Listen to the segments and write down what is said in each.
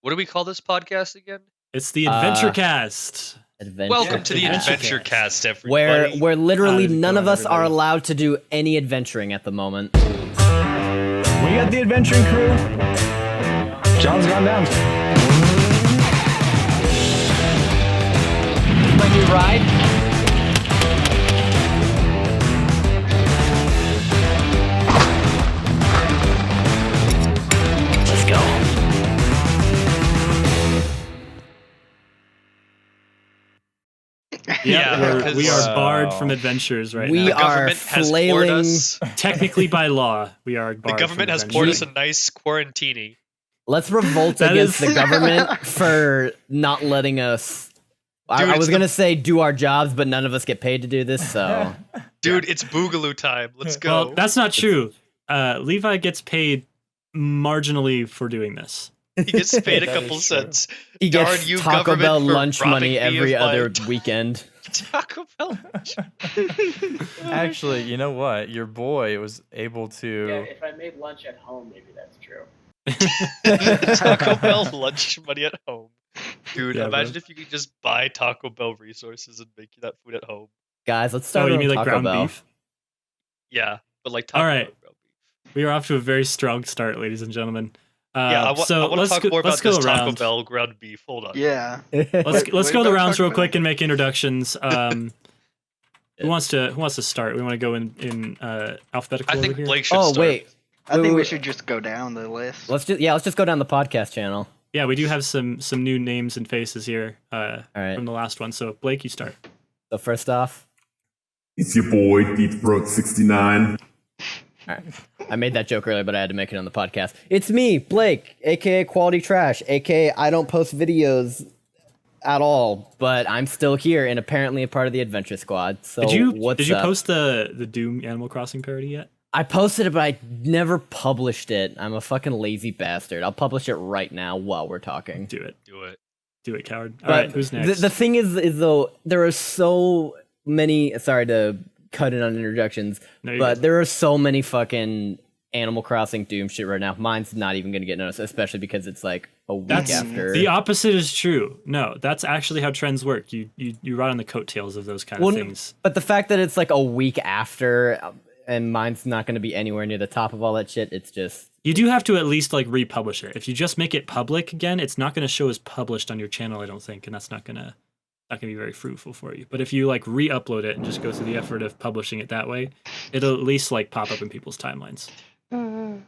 What do we call this podcast again? It's the AdvntrCast. Welcome to the AdvntrCast, everybody. Where literally none of us are allowed to do any adventuring at the moment. We got the adventuring crew. John's gone down. My new ride. Let's go. Yeah, we are barred from adventures right now. We are flailing. Technically by law, we are barred. The government has poured us a nice quarantini. Let's revolt against the government for not letting us. Dude, I was gonna say do our jobs, but none of us get paid to do this. So, dude, it's boogaloo time. Let's go. Well, that's not true. Levi gets paid marginally for doing this. He gets paid a couple cents. He gets Taco Bell lunch money every other weekend. Taco Bell lunch. Actually, you know what? Your boy was able to. Yeah, if I made lunch at home, maybe that's true. Taco Bell lunch money at home. Dude, yeah, imagine if you could just buy Taco Bell resources and make that food at home. Guys, let's start. You mean like Taco ground Bell. beef? Yeah, but like Taco All right. Bell ground beef. We are off to a very strong start, ladies and gentlemen. I want to talk more about this Taco around. Bell ground beef. Hold on. Yeah. Let's go the rounds real quick and make introductions. Who wants to start? We want to go in alphabetical. I think order here? Blake should start. Wait. I think we should just go down the list. Let's just go down the podcast channel. Yeah, we do have some new names and faces here All right. from the last one. So Blake, you start. So first off, it's your boy Deep Throat 69. all right. I made that joke earlier, but I had to make it on the podcast. It's me, Blake, aka Quality Trash, aka I don't post videos at all, but I'm still here and apparently a part of the Adventure Squad. So Did you what's up? post the Doom Animal Crossing parody yet? I posted it, but I never published it. I'm a fucking lazy bastard. I'll publish it right now while we're talking. Do it. Do it, coward. All But right, who's next? The thing is though, there are so many. Sorry to cut in on introductions, but there are so many fucking Animal Crossing Doom shit right now. Mine's not even gonna get noticed, especially because it's like a week after. The opposite is true. No, that's actually how trends work. You ride on the coattails of those kind of things. But the fact that it's like a week after, and mine's not gonna be anywhere near the top of all that shit. It's just. You do have to at least like republish it. If you just make it public again, it's not gonna show as published on your channel, I don't think, and that's not gonna be very fruitful for you. But if you like re-upload it and just go through the effort of publishing it that way, it'll at least like pop up in people's timelines. And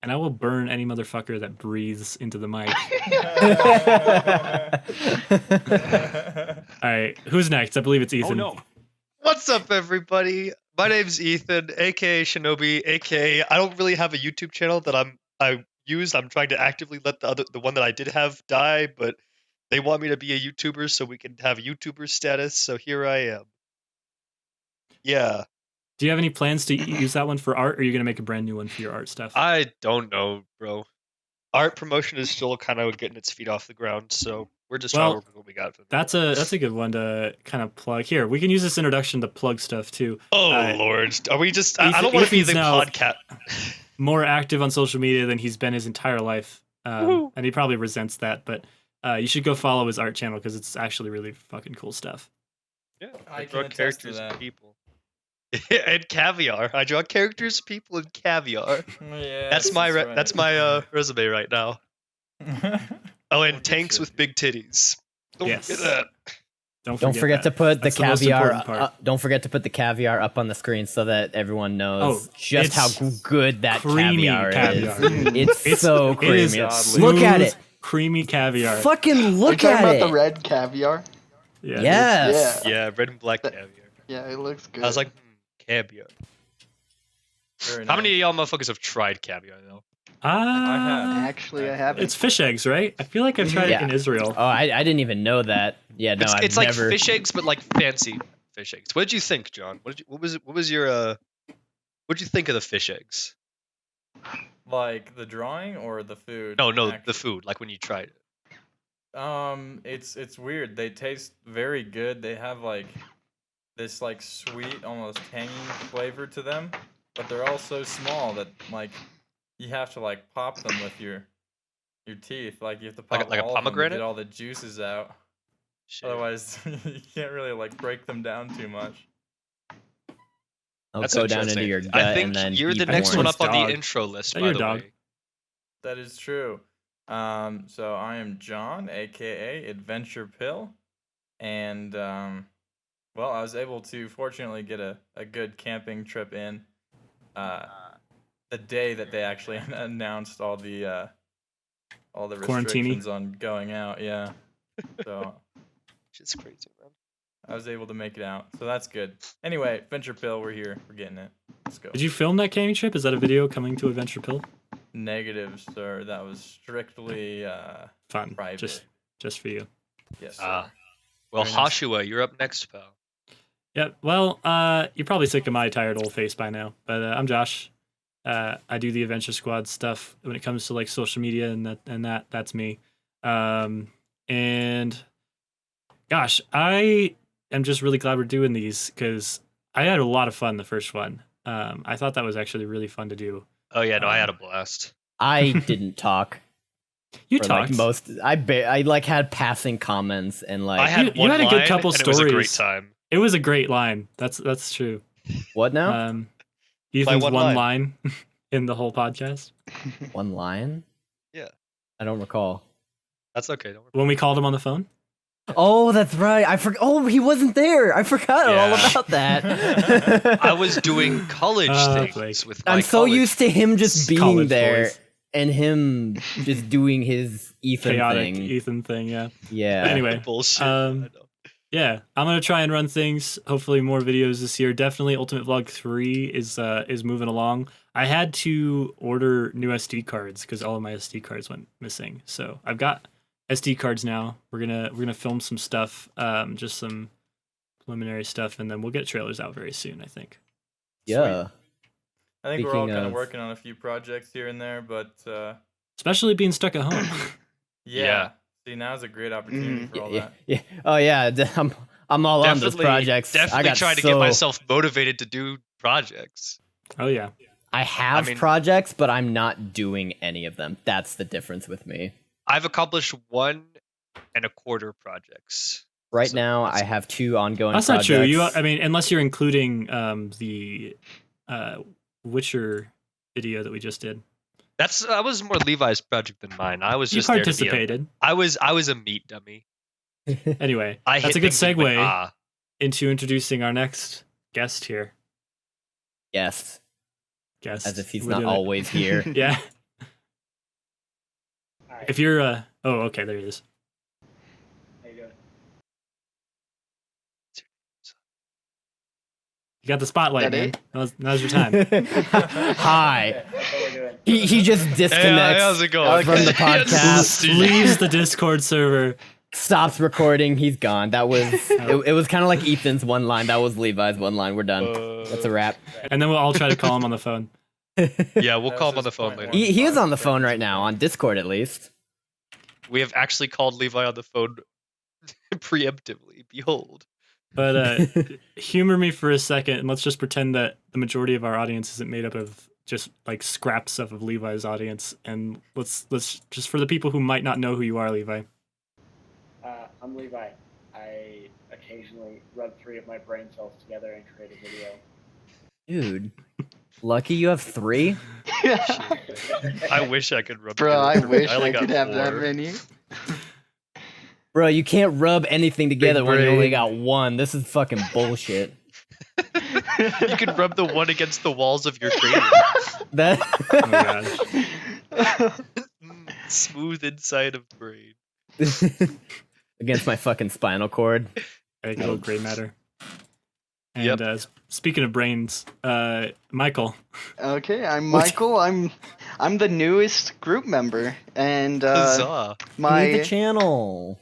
I will burn any motherfucker that breathes into the mic. All right, who's next? I believe it's Ethan. Oh no. What's up, everybody? My name's Ethan, aka Shinobi, aka I don't really have a YouTube channel that I'm trying to actively let the one that I did have die, but they want me to be a YouTuber so we can have YouTuber status, so here I am. Yeah. Do you have any plans to use that one for art, or are you going to make a brand new one for your art stuff? I don't know, bro. Art promotion is still kind of getting its feet off the ground, so we're just trying to work with what we got. That's a good one to kind of plug. Here, we can use this introduction to plug stuff too. Oh, Lord. Are we just... I don't want to be the podcast. More active on social media than he's been his entire life, and he probably resents that, but you should go follow his art channel because it's actually really fucking cool stuff. Yeah, I draw characters and people. And caviar. I draw characters, people, and caviar. Yeah, that's my resume right now. Oh, and tanks with big titties. Don't forget that. Don't forget to put the caviar. Don't forget to put the caviar up on the screen so that everyone knows just how good that caviar is. It's so creamy. Look at it. Creamy caviar. Fucking look at it. Are you talking about the red caviar? Yeah. Yes. Yeah, red and black caviar. Yeah, it looks good. I was like, caviar. How many of y'all motherfuckers have tried caviar, though? I haven't. It's fish eggs, right? I feel like I've tried it in Israel. Oh, I didn't even know that. Yeah, no, it's like fish eggs, but like fancy fish eggs. What did you think, John? What did you think of the fish eggs? Like the drawing or the food? No, the food. Like when you tried it. It's weird. They taste very good. They have like this like sweet, almost tangy flavor to them, but they're all so small that like you have to like pop them with your your teeth. Like you have to pop like a all of them to pomegranate? get all the juices out. Shit. Otherwise, you can't really like break them down too much. I'll That's go down into interesting. your gut I think and then you're the eat next porn. one up on Dog. the intro list, Oh, by you're the dog. way. That is true. So I am John, aka Adventure Pill, and well, I was able to fortunately get a good camping trip in the day that they actually announced all the Quarantini. restrictions on going out. Yeah, so It's crazy, man. I was able to make it out, so that's good. Anyway, Adventure Pill, we're here, we're getting it. Let's go. Did you film that camping trip? Is that a video coming to Adventure Pill? Negative, sir. That was strictly Fun. private. Just for you. Yes, sir. Well, Very nice. Hoshua, you're up next, pal. Yep. Well, you're probably sick of my tired old face by now, but I'm Josh. I do the Adventure Squad stuff when it comes to like social media and that's me. And gosh, I am just really glad we're doing these because I had a lot of fun the first one. I thought that was actually really fun to do. Oh yeah, no, I had a blast. I didn't talk. You for, talked. like, most. I like had passing comments and like I had you one had a good line, couple and it was a great stories. time. It was a great line. That's true. what now? Ethan's one one line. line in the whole podcast. One line? Yeah. I don't recall. That's okay. Don't worry. When we called him on the phone. Oh, that's right. I forgot. Oh, he wasn't there. I forgot all Yeah. about that. I was doing college things Blake. with my I'm so college. used to him just being College there boys. and him just doing his Ethan Chaotic thing. Ethan thing, yeah. Yeah. But anyway, Bullshit. um, I know. yeah, I'm gonna try and run things. Hopefully, more videos this year. Definitely, Ultimate Vlog 3 is moving along. I had to order new SD cards because all of my SD cards went missing. So I've got SD cards now. We're gonna film some stuff, just some preliminary stuff, and then we'll get trailers out very soon. I think. Yeah. I think we're all Speaking kind of of- working on a few projects here and there, but Especially being stuck at home. yeah. See, now's a great opportunity for all Yeah, that. yeah. Oh yeah. I'm all on those Definitely, projects. I definitely got trying to so, get myself motivated to do projects. Oh yeah. I have I mean- projects, but I'm not doing any of them. That's the difference with me. I've accomplished 1.25 projects. Right So now, that's- I have 2 ongoing That's projects. not true. I mean, unless you're including the Witcher video that we just did. That was more Levi's project than mine. I was You just there to be participated. I was a meat dummy. Anyway, I that's hit a good things and went, segue "Ah." into introducing our next guest here. Yes, Guest. as if he's We not did it. always here. Yeah. If you're oh, okay, there he is. You got the spotlight, That man. it? Now's your time. Hi. He just disconnects how's it going? from the Yeah, podcast, Leaves the Discord server. stops recording. He's gone. That was it was kind of like Ethan's one line. That was Levi's one line. We're done. That's a wrap. And then we'll all try to call him on the phone. Yeah, we'll That call was him on the his phone point later. one. He is on the phone right now on Discord at least. We have actually called Levi on the phone preemptively. Behold. But humor me for a second, and let's just pretend that the majority of our audience isn't made up of just like scraps of Levi's audience, and let's just for the people who might not know who you are, Levi. I'm Levi. I occasionally rub 3 of my brain cells together and create a video. Dude, lucky you have 3. I wish I could rub. Bro, I wish only I got could have that 4. many. Bro, you can't rub anything together when you only brain. got 1. This is fucking bullshit. You can rub the one against the walls of your cranium. That Oh gosh. Smooth inside of brain. against my fucking spinal cord. A little gray matter. And Yep. Speaking of brains, Michael. Okay, I'm What? Michael. I'm the newest group member, and Huzzah. Leave the my channel.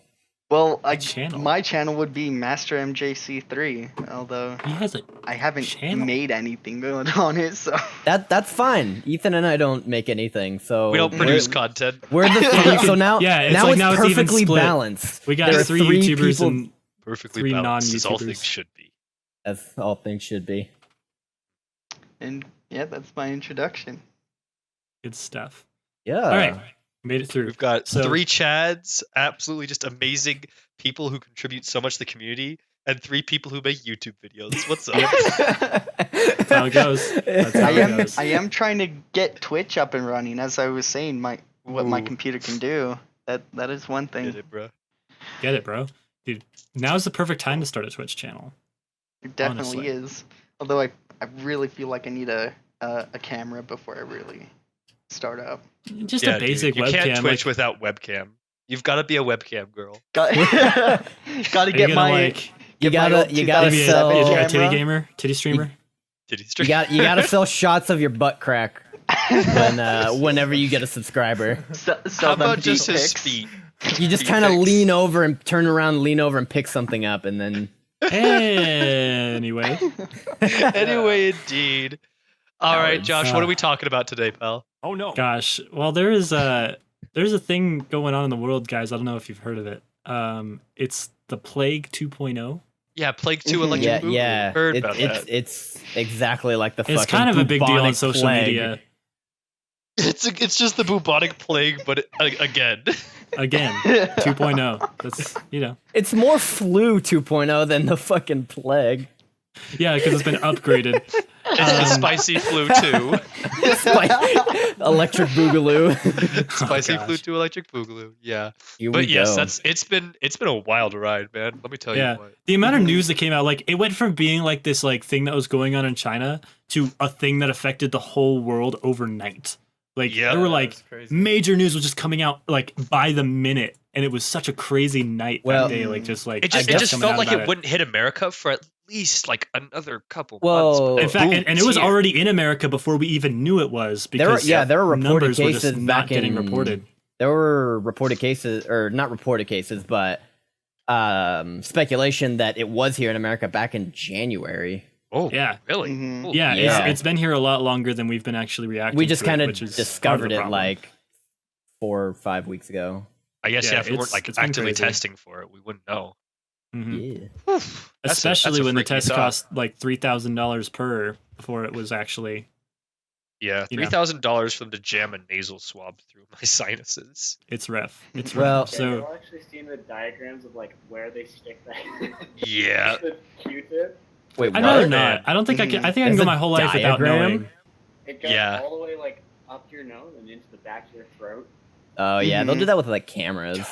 channel? my channel would be Master MJC3, although He has a I haven't Channel? made anything going on it, so That's fine. Ethan and I don't make anything, so We don't produce content. We're the so now Yeah, it's now like it's now it's even perfectly split. balanced. we got There are 3 3 YouTubers people- and Perfectly 3 balanced, as all non-YouTubers. things should be. As all things should be. and yeah, that's my introduction. good stuff. Yeah. All right. Made it through. We've got So- 3 Chads, absolutely just amazing people who contribute so much to the community, and 3 people who make YouTube videos. What's up? That's how it goes. That's how it goes. I am trying to get Twitch up and running, as I was saying, what my Ooh. computer can do. That is one thing. Get it, bro. Get it, bro. Dude, now's the perfect time to start a Twitch channel. It definitely honestly. is. Although I really feel like I need a camera before I really start up. Just Yeah, a basic dude, you webcam. can't Twitch like, without webcam. You've got to be a webcam girl. Got to are you get gonna, my like, You get my gotta old you gotta maybe sell a titty camera. gamer, titty streamer? Did he you stream? gotta sell shots of your butt crack whenever you get a subscriber. Sell How them about just deep his pics. feet? You just Feet kind of pics. lean over and turn around, lean over and pick something up, and then Anyway, Anyway, indeed. All right, Cowards. Josh, what are we talking about today, pal? Oh no. gosh. Well, there's a thing going on in the world, guys. I don't know if you've heard of it. It's the Plague 2.0. Yeah, Plague 2 Mhm. Electric Boogaloo. yeah. Heard It- about it's that. it's exactly like the It's fucking kind of a big deal on bubonic social plague. media. It's just the bubonic plague, but again. Again, 2.0. That's, It's more flu 2.0 than the fucking plague. yeah, because it's been upgraded. Spicy flu 2. Electric boogaloo. Spicy gosh. flu 2 Electric Boogaloo. Yeah. Here But we yes, go. it's been a wild ride, man. Let me tell Yeah. you what. The amount of news that came out, like, it went from being like this like thing that was going on in China to a thing that affected the whole world overnight. Like, Yeah, there were like that's crazy. major news was just coming out like by the minute, and it was such a crazy night Well, that day. Like, just like It just coming felt out like about it wouldn't hit America for at least like another couple Well, months. In fact, boom, and it was it's here. already in America before we even knew it was, because there were reported numbers were cases just not back getting in reported. There were reported cases, or not reported cases, but speculation that it was here in America back in January. Oh, Yeah. really? Mhm. Holy Yeah, Yeah. It's been here a lot longer than we've been actually reacting. We just to it, kind of which is part discovered the it problem. like 4 or 5 weeks ago. I guess Yeah, if we weren't it's like been actively crazy. testing for it, we wouldn't know. Mhm. Yeah. That's Especially a when the freaky test thought. cost like $3,000 per before it was actually. Yeah, you know. $3,000 for them to jam a nasal swab through my sinuses. It's rough. It's Well- rough. Yeah, So you've all actually seen the diagrams of like where they stick that Yeah. the Q-tip. Wait, I'd what? rather not. I don't think I can. I think I can There's go a my whole life without diagram? knowing. It goes Yeah. all the way like up your nose and into the back of your throat. Oh yeah, they'll Mhm. do that with like cameras.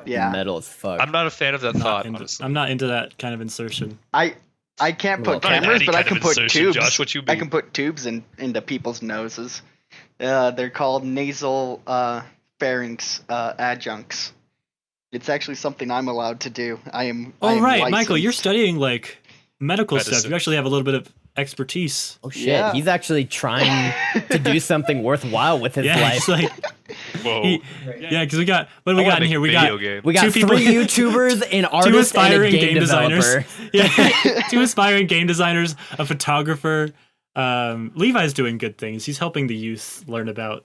Yeah. Metal as fuck. I'm not a fan of that thought, Into, honestly. I'm not into that kind of insertion. I can't Well, put not cameras, any but I kind can of put insertion, tubes. Josh, what you I mean? can put tubes into people's noses. They're called nasal pharynx adjuncts. It's actually something I'm allowed to do. I am. I Oh am right, Michael, you're licensed. studying like medical stuff. Medicine. You actually have a little bit of expertise. Oh shit, Yeah. he's actually trying to do something worthwhile with his Yeah, life. it's like Whoa. yeah, because we got what do we I wanna got in make here? a We video got game. We got Two people- 3 YouTubers, an two artist, and a aspiring game, designers. developer. Yeah, 2 aspiring game designers, a photographer. Levi's doing good things. He's helping the youth learn about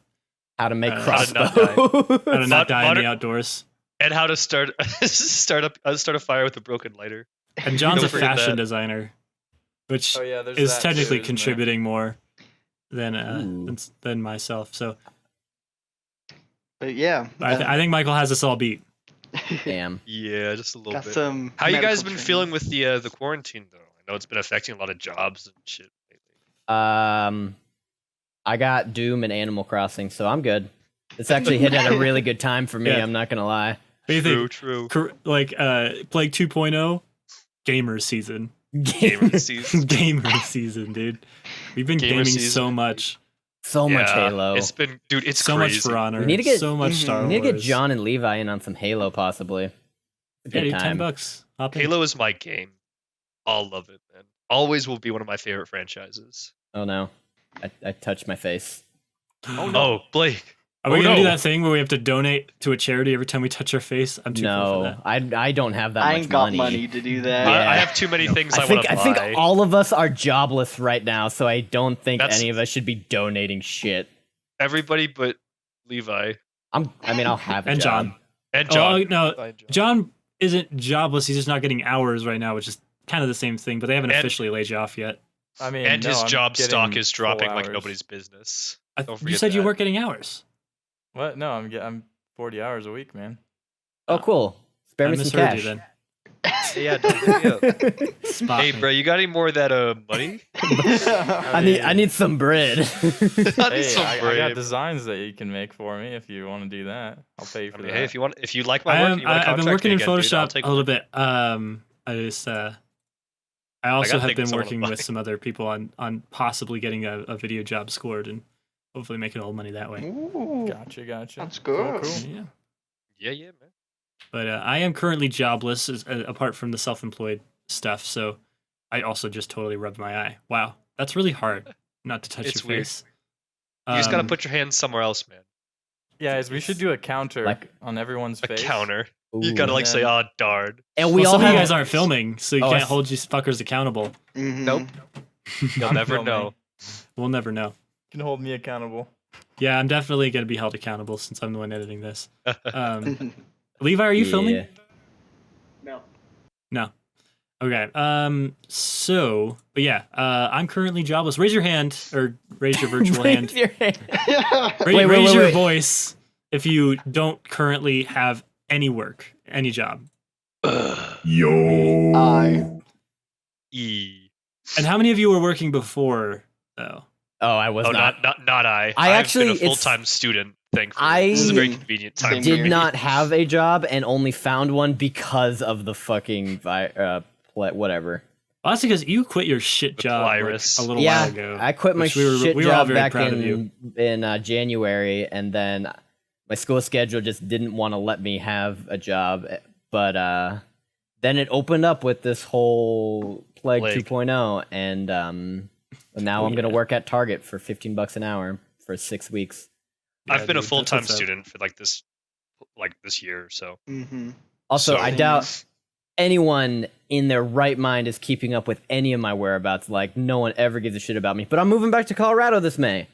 How to make How to not crossbows. how to not die in the Modern- outdoors. And how to start start a fire with a broken lighter. And John's Don't a forget fashion that. designer, which Oh yeah, there's is that technically too, isn't contributing more than Ooh. than myself. So But yeah, I think Michael has us all beat. Damn. Yeah, just a little got bit. some. How you guys medical been training. feeling with the quarantine though? I know it's been affecting a lot of jobs and shit lately. I got Doom and Animal Crossing, so I'm good. It's actually hit at a really good time for me. Yeah. I'm not gonna lie. What do you think? True. Like Plague 2.0, gamer season. Gamer season. Gamer season, dude. We've been Gamer gaming so season. much. So much Yeah, Halo. It's been, dude. It's So crazy. much For Honor. We need to get- so much Star We Wars. need to get John and Levi in on some Halo, possibly. Yeah, Good dude, time. $10. Hop in. Halo is my game. I'll love it, man. Always will be one of my favorite franchises. Oh no, I touched my face. Oh, Blake. Are we Oh, gonna do no. that thing where we have to donate to a charity every time we touch our face? I'm too cool for No, that. I don't have that I much ain't got money. money to do that. Yeah. I have too many things I, I think want to I buy. think all of us are jobless right now, so I don't think That's- any of us should be donating shit. Everybody but Levi I mean, I'll have a And job. John. and Oh, John. no, Levi and John. John isn't jobless. He's just not getting hours right now, which is kind of the same thing. But they haven't And- officially laid you off yet. I mean, And no, his I'm job stock getting is dropping full like hours. nobody's business. Don't You forget said you that. weren't getting hours. What? No, I'm 40 hours a week, man. Oh, cool. Spare I me some misheard you cash. then. Yeah, dude, hit me up. Spot Hey, me. bro, you got any more of that money? I need some bread. I need Hey, some I got bread. designs that you can make for me if you want to do that. I'll pay you for I mean, that. hey, if you like my work, and you want to I've been contract working me in again, dude, I'll Photoshop take a little bit. I also gotta have think been someone will working buy. with some other people on possibly getting a video job scored and hopefully making a little money that way. Ooh, Gotcha. that's Cool, good. cool. Yeah. Yeah, man. But I am currently jobless apart from the self-employed stuff, so I also just totally rubbed my eye. Wow, that's really hard not to touch It's your weird. face. You just gotta Um, put your hands somewhere else, man. Yeah, we should do a counter Like- on everyone's A face. counter. You Ooh. gotta like And say, then- "Oh, darn." And we well, all some of have you guys aren't filming, so you Oh, I can't s- hold you fuckers accountable. Mhm. Nope. You'll I'm never filming. know. We'll never know. You can hold me accountable. Yeah, I'm definitely gonna be held accountable since I'm the one editing this. Levi, are you filming? Yeah. No. No. Okay. But yeah, I'm currently jobless. Raise your hand or raise your virtual hand. Raise your hand. Raise wait, your wait. voice if you don't currently have any work, any job. Yo. E. And how many of you were working before, though? Oh, I was Oh, not. not I. I I've actually- been a it's- full-time student. Thankfully, I this is a very convenient time. Same for Did me. not have a job and only found one because of the fucking whatever. Well, that's because you quit your shit The job like, virus. a little Yeah, while ago. I quit my which we were shit all job very back proud of you. in January, and then my school schedule just didn't want to let me have a job. But then it opened up with this whole Plague 2.0, and now I'm gonna work at Target for $15 an hour for 6 weeks. Yeah, I've been a dude, that's full-time what's up. student for this year or so. Mm-hmm. Also, So- I doubt anyone in their right mind is keeping up with any of my whereabouts. Like, no one ever gives a shit about me. But I'm moving back to Colorado this May.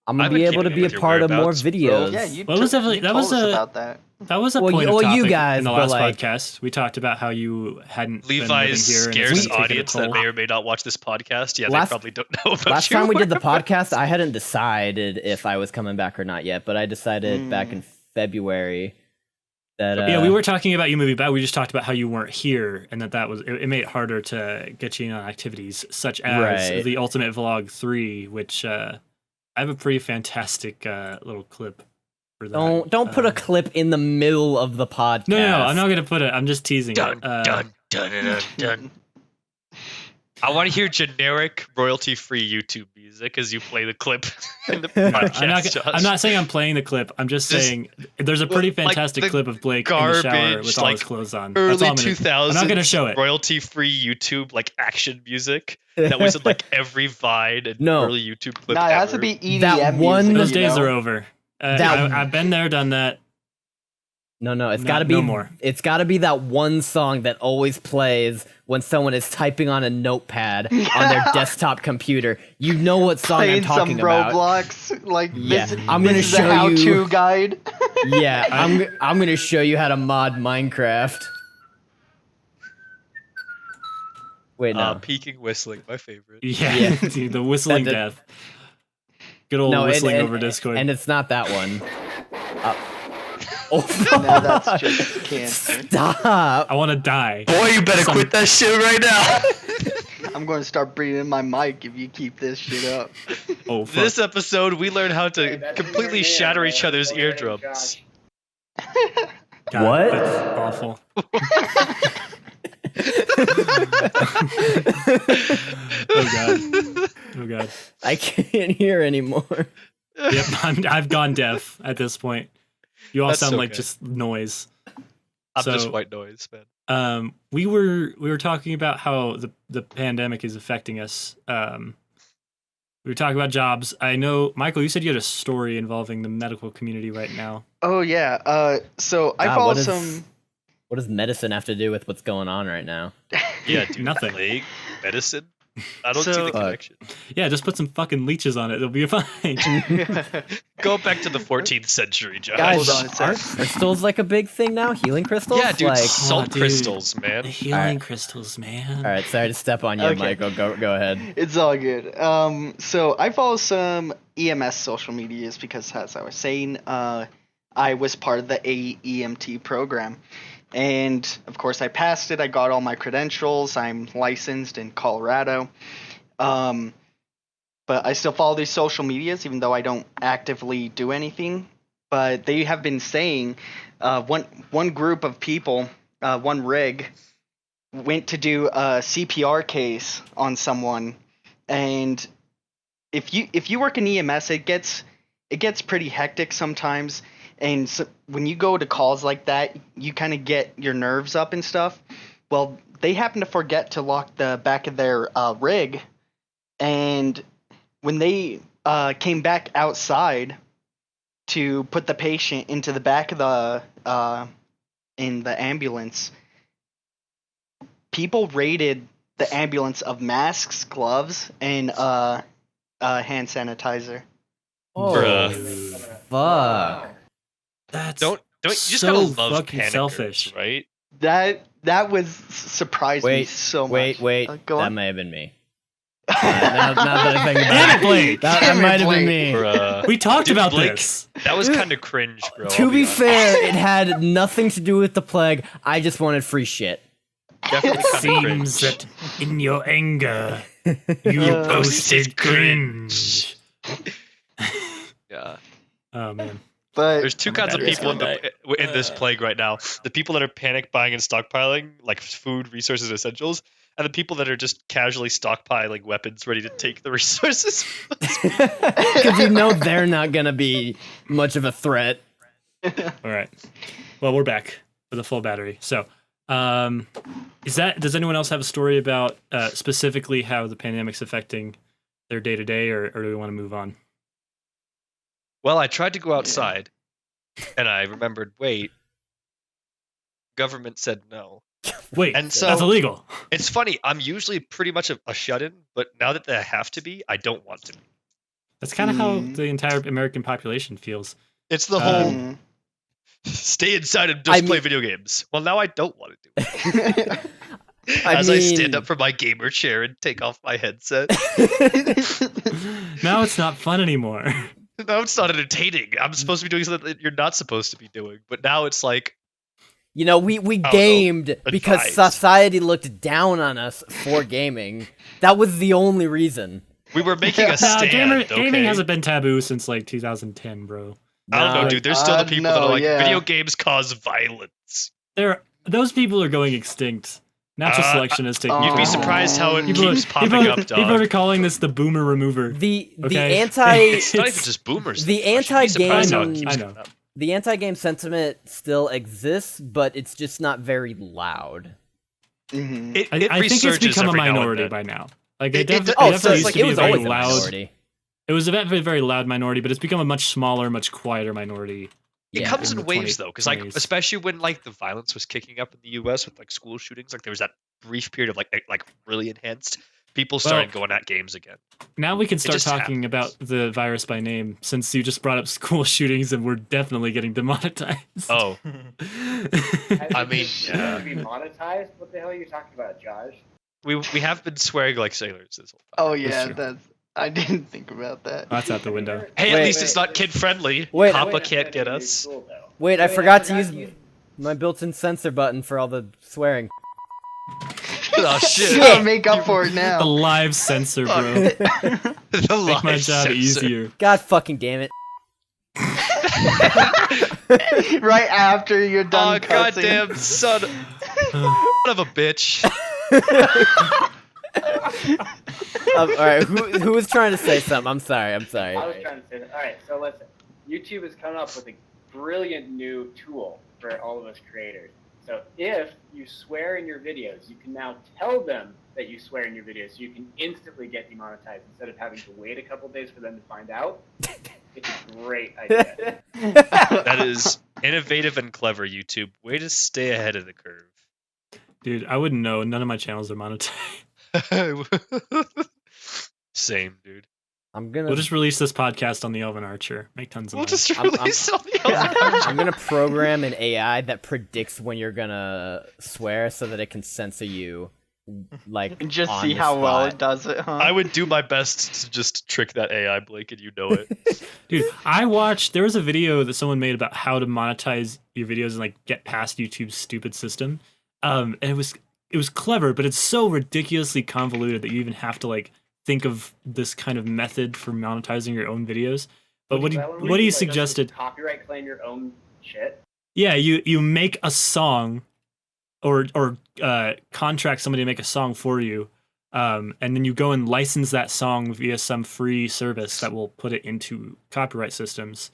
I'm gonna I've be been able to keeping be up a with your part of more whereabouts, bro. videos. Yeah, you, Well, it was took- definitely- you that told was us a- about that. That was a Well, point you- of well, you topic guys, in the but, last like- podcast. We talked about how you hadn't been living Levi's here and scarce it's taken a audience that toll. may or may not watch this podcast. Yeah, Last- they probably don't know about Last your time we did the whereabouts. podcast, I hadn't decided if I was coming back or not yet, but I decided back in February that Yeah, we were talking about you moving back. We just talked about how you weren't here, and that was it made it harder to get you in on activities such as Right. the Ultimate Vlog 3, which I have a pretty fantastic little clip for that. don't put a clip in the middle of the podcast. No, I'm not gonna put it. I'm just teasing Dun, it. dun, dun, dun, dun. I want to hear generic royalty-free YouTube music as you play the clip in the podcast. Josh. I'm not saying I'm playing the clip. I'm just saying there's a pretty like fantastic the clip of Blake in the shower garbage, with all his like, clothes on. That's all early I'm gonna- 2000s. I'm not gonna show it. Royalty-free YouTube like action music that was in like every Vine and No. early YouTube clip. No, it has ever. to be EDM That one- music, Those you days know? are over. That- I've been there, done that. No, it's No- got to be no more. It's got to be that one song that always plays when someone is typing on a notepad on their desktop computer. You know what song I'm Playing talking some about. Roblox, like Yeah, this. I'm gonna this is show a how-to you- guide. Yeah, I'm gonna show you how to mod Minecraft. Wait, no. Peaking whistling, my favorite. Yeah, Yeah. dude, the whistling That- death. Good old No, whistling and- over Discord. And it's not that one. No, that's just cancer. Stop. I want to die. Boy, you better Some- quit that shit right now. I'm going to start breathing in my mic if you keep this shit up. Oh, fuck. This episode, we learned how Hey, to that's completely your shatter man, each man. other's Go ahead and eardrums. God, What? That's awful. Oh god. Oh god. I can't hear anymore. Yep, I've gone deaf at this point. You all That's sound like okay. just noise. I'm just So- white noise, man. We were talking about how the pandemic is affecting us. We were talking about jobs. I know, Michael, you said you had a story involving the medical community right now. Oh yeah. So I God, follow what is- some. What does medicine have to do with what's going on right now? Yeah, dude. Nothing. Plague, medicine. I don't see So- the connection. Yeah, just put some fucking leeches on it. It'll be fine. Go back to the 14th century, Josh. Guys, Hold on a sec. are crystals like a big thing now? Healing crystals? Yeah, dude. Like, Salt dude. crystals, man. The healing Alright. crystals, man. all right, sorry to step on you, Okay. Michael. Go ahead. It's all good. So I follow some EMS social medias because, as I was saying, I was part of the AEMT program. And of course, I passed it. I got all my credentials. I'm licensed in Colorado. But I still follow these social medias, even though I don't actively do anything. But they have been saying one group of people, one rig, went to do a CPR case on someone, and if you work in EMS, it gets pretty hectic sometimes. And so when you go to calls like that, you kind of get your nerves up and stuff. Well, they happen to forget to lock the back of their rig, and when they came back outside to put the patient into the back of the in the ambulance, people rated the ambulance of masks, gloves, and hand sanitizer. Oh, fuck. That's Don't you just so gotta love fucking panickers, selfish. right? That was surprised me so much. Wait. Go That on. may have been me. Now that I think about Damn it, it, Blake! that Damn it, might have been Blake. me. Bruh. We talked Dude, about Blake, this. That was kind of cringe, bro. To I'll be honest. fair, it had nothing to do with the plague. I just wanted free shit. Definitely kind of Seems cringe. that in your anger, you posted cringe. Yeah. Oh man. But There's two kinds of battery's people gonna in this plague right now. The people that are panic buying and stockpiling, like food, resources, essentials, and the people that are just casually stockpiling weapons ready to take the resources. Because you know they're not gonna be much of a threat. All right. Well, we're back with a full battery. So, does anyone else have a story about specifically how the pandemic's affecting their day to day, or do we want to move on? Well, I tried to go outside, and I remembered, wait, government said no. Wait, And so- that's illegal. It's funny, I'm usually pretty much a shut-in, but now that I have to be, I don't want to be. That's kind of how the entire American population feels. It's the whole Mhm. stay inside and just play video games. Well, now I don't want to do it. I As I stand mean- up from my gamer chair and take off my headset. Now it's not fun anymore. No, it's not entertaining. I'm supposed to be doing something that you're not supposed to be doing. But now it's like, You know, we know. gamed because Advised. society looked down on us for gaming. That was the only reason. we were making a Nah, stand. gaming okay? hasn't been taboo since like 2010, bro. I don't know, Nah. dude. There's still the people that no, are like, yeah. video games cause violence. Those people are going extinct. Natural selection is taking. You'd be Oh. surprised how it People keeps are, popping people, up, dog. people are calling this the boomer remover. The Okay. anti It's not even just boomers. the though. I should be surprised how it anti-game- keeps I know. coming up. the anti-game sentiment still exists, but it's just not very loud. Mhm. It I think it's resurges become a every now and minority then. by now. Like It- it, it- it Oh, Oh, definitely so it's used like to it be a was very always a loud. minority. It was a very, very loud minority, but it's become a much smaller, much quieter minority. It Yeah. comes in in the waves though, because like 20s. especially when like the violence was kicking up in the U.S. with like school shootings, like there was that brief period of like really enhanced. People started going at games again. Now we can start just talking about the virus by name, since you just brought up school shootings and we're definitely getting demonetized. Oh, I mean, Should yeah. it be monetized? What the hell are you talking about, Josh? we have been swearing like sailors this whole time. Oh yeah, true. that's. I didn't think about that. That's out the window. Hey, Wait, at least it's not kid friendly. Wait, Papa Wait, can't get that's us. cool, though. Wait, I forgot to use my built-in censor button for all the swearing. Oh shit! I'll make up for it The now. live censor, bro. The Make my live job censor. easier. God fucking damn it. Right after you're Oh done cussing. goddamn son of a bitch! All right, who was trying to say something? I'm sorry. I was trying to say that. All right, so listen. YouTube is coming up with a brilliant new tool for all of us creators. So if you swear in your videos, you can now tell them that you swear in your videos, so you can instantly get demonetized instead of having to wait a couple days for them to find out. It's a great idea. That is innovative and clever, YouTube. Way to stay ahead of the curve. Dude, I wouldn't know. None of my channels are monetized. Same, dude. I'm gonna We'll just release this podcast on the Elven Archer. Make tons of We'll money. just I'm- release on the other. I'm gonna program an AI that predicts when you're gonna swear so that it can censor you like And just on see the how well spot. it does it, huh? I would do my best to just trick that AI, Blake, and you know it. Dude, there was a video that someone made about how to monetize your videos and like get past YouTube's stupid system. And it was clever, but it's so ridiculously convoluted that you even have to like think of this kind of method for monetizing your own videos. But what he suggested, copyright claim your own shit. yeah, you make a song or contract somebody to make a song for you. And then you go and license that song via some free service that will put it into copyright systems.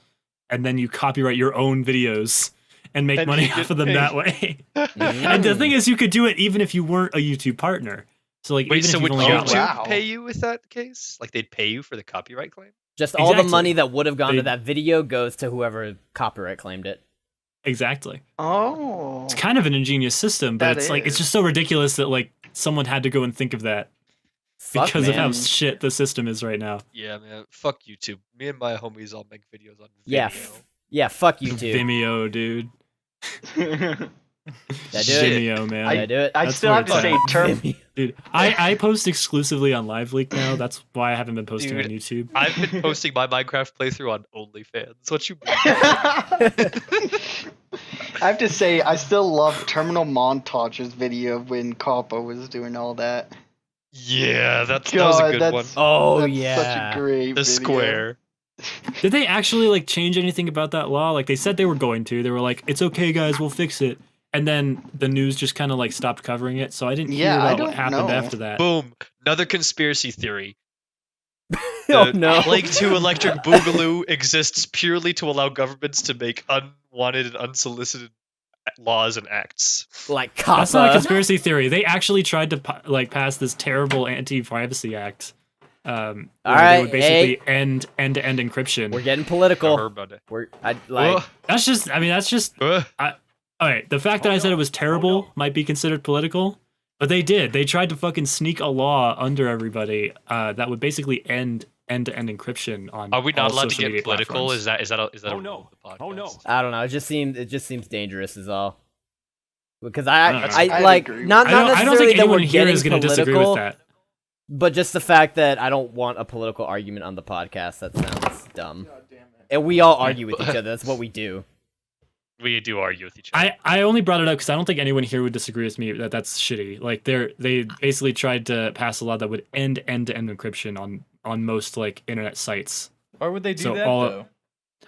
And then you copyright your own videos and make money off of them that way. And the thing is, you could do it even if you weren't a YouTube partner. So like, Wait, even so if would you've only got, YouTube pay you with that case? Like they'd pay you for the copyright claim? Just all the Exactly. money that would have gone to that video goes to whoever copyright claimed it. exactly. Oh. It's kind of an ingenious system, but That it's like, it's is. just so ridiculous that like someone had to go and think of that Fuck, because of how man. shit the system is right now. Yeah, man. Fuck YouTube. Me and my homies all make videos on Vimeo. Yeah, yeah, fuck YouTube. Vimeo, dude. Did I do it? Vimeo, man. Did I do it? I That's still where have to it's say at. term. Dude, I post exclusively on LiveLeak now. That's why I haven't been posting Dude, on YouTube. I've been posting my Minecraft playthrough on OnlyFans. What you mean? I have to say, I still love Terminal Montage's video of when Koppa was doing all that. Yeah, that was a God, good that's- one. Oh That's yeah. such a great The video. square. Did they actually like change anything about that law? Like they said they were going to. They were like, "It's okay, guys, we'll fix it." And then the news just kind of like stopped covering it. So I didn't hear Yeah, I about what don't happened know. after that. Boom. Another conspiracy theory. Oh The no. Plague 2 Electric Boogaloo exists purely to allow governments to make unwanted and unsolicited laws and acts. Like That's not a Kappa. conspiracy theory. They actually tried to like pass this terrible anti-privacy act. Where right, they would basically end end-to-end encryption. We're getting I political. heard about it. I like. Ugh. That's just Ugh. all right. The fact that I said it was terrible might be considered political, but they did. They tried to fucking sneak a law under everybody that would basically end end-to-end encryption on. Are we not all allowed to social get media political? platforms. Is that a Oh, rule no. of the podcast? Oh, no. I don't know. It just seems dangerous is all. Because I I'd like agree with not that. I don't necessarily think that we're anyone here getting is going to disagree political, with that. but just the fact that I don't want a political argument on the podcast. That sounds dumb. And we all argue with each other. That's what we do. We do argue with each other. I only brought it up because I don't think anyone here would disagree with me that that's shitty. Like they basically tried to pass a law that would end end-to-end encryption on most like internet sites. Why would they do So that all-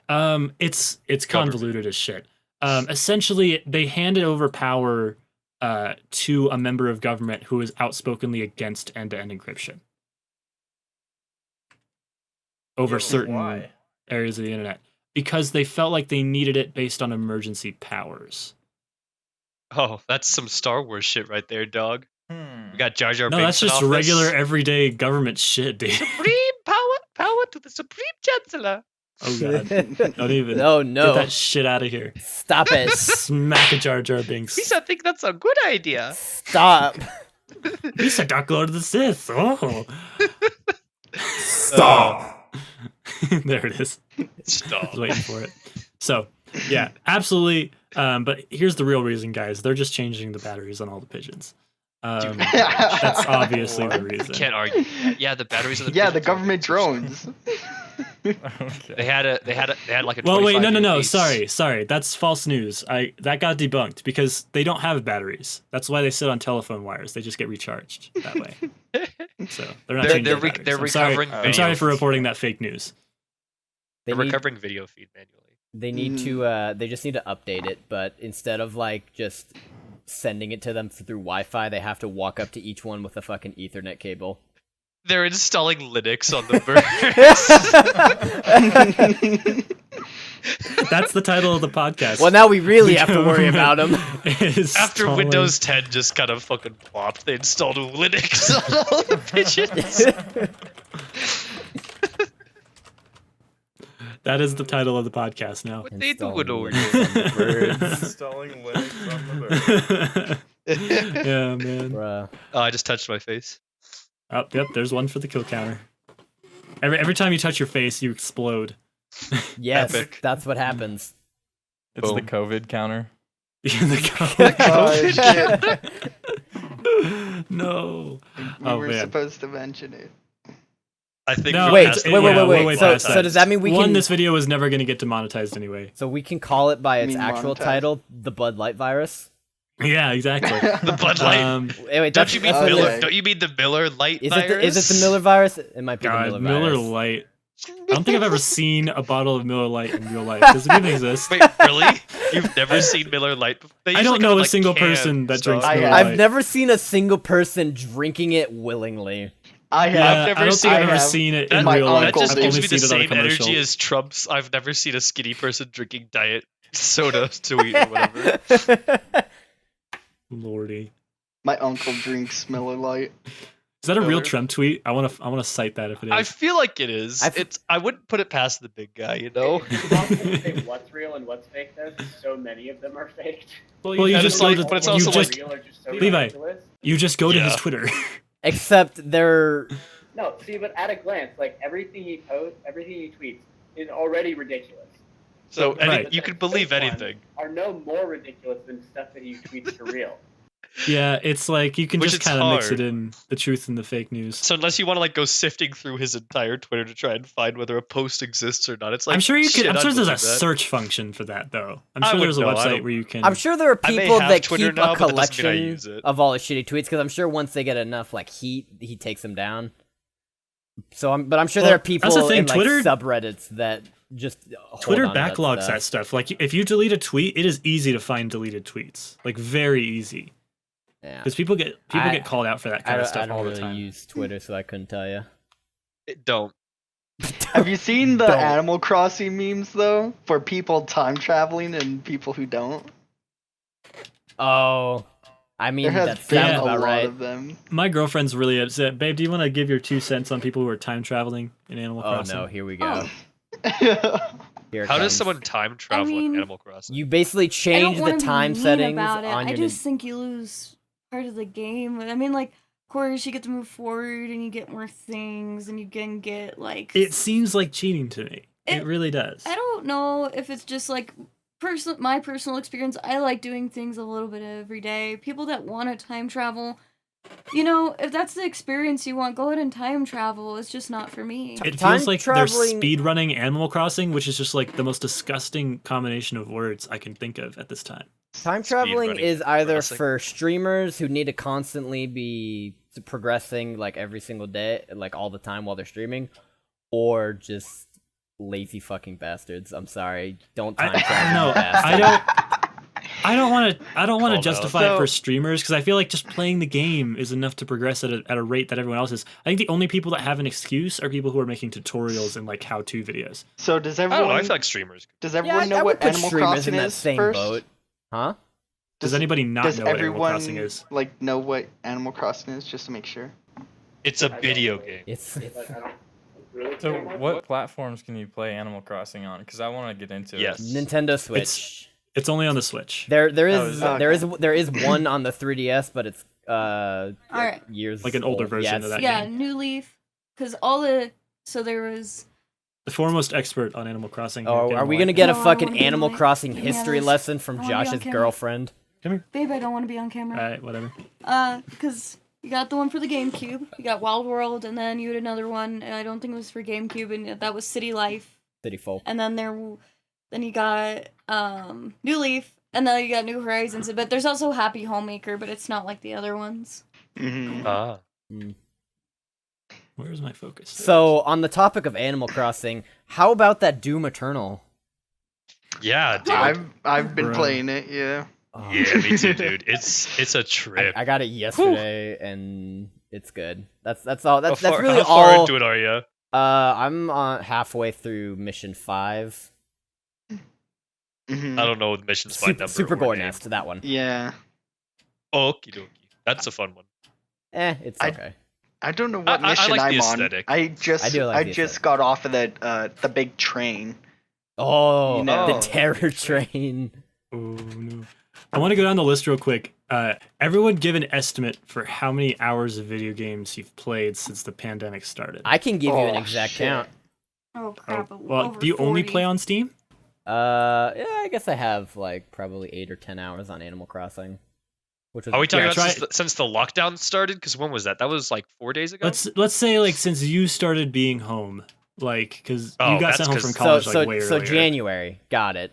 though? It's convoluted as shit. Essentially, they handed over power to a member of government who is outspokenly against end-to-end encryption over Yeah, but certain why? areas of the internet because they felt like they needed it based on emergency powers. Oh, that's some Star Wars shit right there, dog. We got Jar Jar No, Binks that's in just office. regular everyday government shit, dude. Supreme power to the Supreme Chancellor. Oh god, don't even. No, Get no. that shit out of here. Stop it. Smack a Jar Jar Binks. I think that's a good idea. Stop. He's a Dark Lord of the Sith. Oh, Stop. there it is. I Stop. was waiting for it. So, yeah, absolutely. But here's the real reason, guys. They're just changing the batteries on all the pigeons. That's obviously the reason. Can't argue. Yeah, the batteries of the Yeah, the pigeons are government drones. Okay. They had like a. Well, wait, 25 no. piece. Sorry. That's false news. That got debunked because they don't have batteries. That's why they sit on telephone wires. They just get recharged that way. So they're not. changing They're the batteries. they're I'm sorry. recovering. I'm sorry for video- reporting that fake news. They're recovering video feed manually. They need to. They just need to update it. But instead of like just sending it to them through Wi-Fi, they have to walk up to each one with a fucking Ethernet cable. They're installing Linux on the birds. That's the title of the podcast. Well, now we really have to worry about them. Is After installing- Windows 10 just kind of fucking plopped, they installed Linux on all the pigeons. That is the title of the podcast now. What they doing over Installing there? Linux on the birds. Installing Linux on the bird. Yeah, man. Bruh. Oh, I just touched my face. Oh, yep, there's one for the kill counter. Every time you touch your face, you explode. Yes, Epic. that's what happens. It's the Boom. COVID counter. The Oh, shit. No. We Oh were man. supposed to mention it. I think No, we're Wait, past the wait, point wait, of wait. wait, So does that mean we One, can? this video was never gonna get demonetized anyway. So we can call it by its mean actual monetized? title, the Bud Light virus. Yeah, exactly. The Bud Light. Wait, Don't that's, you mean that's okay. Miller? Don't you mean the Miller Light Is virus? it the Miller virus? It might be God, the Miller Miller virus. Lite. I don't think I've ever seen a bottle of Miller Lite in real life. Does it even exist? Wait, really? You've never seen Miller Lite before? They I usually don't come know in, a like, single canned person that drinks stuff. Miller have. Lite. I've never seen a single person drinking it willingly. I have. Yeah, never I don't think I've I ever have. seen it That, in My real life. uncle that just I've gives only me the seen it on a same commercial. energy as Trump's. I've never seen a skinny person drinking diet soda tweet or whatever. Lordy. My uncle drinks Miller Lite. Is that a real Miller? Trump tweet? I want to cite that if it is. I feel like it is. I wouldn't put it past the big guy, you know. It's impossible to say what's real and what's fake, though. 'Cause so many of them are faked. Well, you And just it's go like- to but it's you also just real are just so Levi. ridiculous. you just go to his Yeah. Twitter. Except they're No, see, but at a glance, like everything he posts, everything he tweets is already ridiculous. So Right. you can believe Fake ones anything. Are no more ridiculous than stuff that he tweets for real. Yeah, it's like you can Which just it's kind of mix hard. it in the truth and the fake news. So unless you want to like go sifting through his entire Twitter to try and find whether a post exists or not, it's like I'm sure you shit, can. I'm I'd sure there's a believe that. search function for that, though. I'm I sure there's a wouldn't know, I website don't- where you can. I'm sure there are I may people have that Twitter keep now, a but that doesn't mean I collection use it. of all his shitty tweets because I'm sure once they get enough like heat, he takes them down. So I'm sure there Well, are people that's the thing, in like Twitter- subreddits that just Twitter hold on to backlogs that stuff. Like if you delete a tweet, it is easy to find deleted tweets. Like very easy. Yeah. Because people get I- called out for that I kind of don't, stuff I don't all the really time. use Twitter, so I couldn't tell you. Don't. Have you seen the Don't. Animal Crossing memes though? For people time traveling and people who don't? Oh, I mean There has that been sounds a about lot right. of them. My girlfriend's really upset. Babe, do you want to give your 2 cents on people who are time traveling in Animal Oh Crossing? no, here we go. Oh. Here it How does comes. someone time travel mean- in Animal Crossing? You basically I don't change the wanna be time mean settings about it. on I your. just think you lose part of the game. I mean, like, of course, you get to move forward and you get more things, and you can get like. It seems like cheating to me. It It- really does. I don't know if it's just like my personal experience. I like doing things a little bit every day. People that want to time travel, you know, if that's the experience you want, go ahead and time travel. It's just not for me. It Time feels like traveling- they're speed running Animal Crossing, which is just like the most disgusting combination of words I can think of at this time. Time traveling Speedrunning is either crossing. for streamers who need to constantly be progressing like every single day, like all the time while they're streaming, or just lazy fucking bastards. I'm sorry, don't time travel. No, you bastards. I don't want to Called out. justify it for So- streamers because I feel like just playing the game is enough to progress at a rate that everyone else is. I think the only people that have an excuse are people who are making tutorials and like how-to videos. So does I don't know. everyone I feel like streamers. does Yeah, everyone know I would what put Animal streamers Crossing in that is same first? boat. Huh? Does anybody not Does know what Animal everyone Crossing is? like know what Animal Crossing is just to make sure? It's a video game. It's Like, I don't really So, care much. what platforms can you play Animal Crossing on? Because I want to get into Yes. it. Nintendo Switch. It's only on the Switch. There Oh, is is it? there is one on the 3DS, but it's Alright. years Like an older old. version Yeah, of that Yeah, game. New Leaf, because there was. The foremost expert on Animal Crossing. Oh, here, are we Game gonna Boy. get a No, I fucking wanna be Animal like- Crossing give me all history this. lesson from I wanna be on Josh's camera. girlfriend? Babe, I don't want to be on camera. All right, whatever. Because you got the one for the GameCube, you got Wild World, and then you had another one. I don't think it was for GameCube, and that was City Life. City Folk. And then then you got New Leaf, and then you got New Horizons. But there's also Happy Homemaker, but it's not like the other ones. Mm-hmm. Ah. Where's my focus? So, on the topic of Animal Crossing, how about that Doom Eternal? Yeah, dude. I've been Bro. playing it. Yeah. Oh, Yeah, me too, dude. It's a trip. I got it yesterday, and it's good. That's all. That's really how far all. into it are you? I'm halfway through mission 5. Mhm. I don't know the missions by number. Super or Gore name. Nest, that one. Yeah. Okie dokie. That's a fun one. It's I- okay. I don't know what I mission like I'm the on. aesthetic. I just I do like the just got off of the big train. Oh, You know. the Terror Train. Oh no. I want to go down the list real quick. Everyone give an estimate for how many hours of video games you've played since the pandemic started. I can give you an Oh, exact shit. count. Oh crap! Well, over do you only 40. play on Steam? Yeah, I guess I have like probably 8 or 10 hours on Animal Crossing. Which was Are we talking Yeah, about since the lockdown started? Because when was that? That was like 4 days ago. Let's say like since you started being home, like because you got that's sent home from 'cause- college so like way so earlier. January. Got it.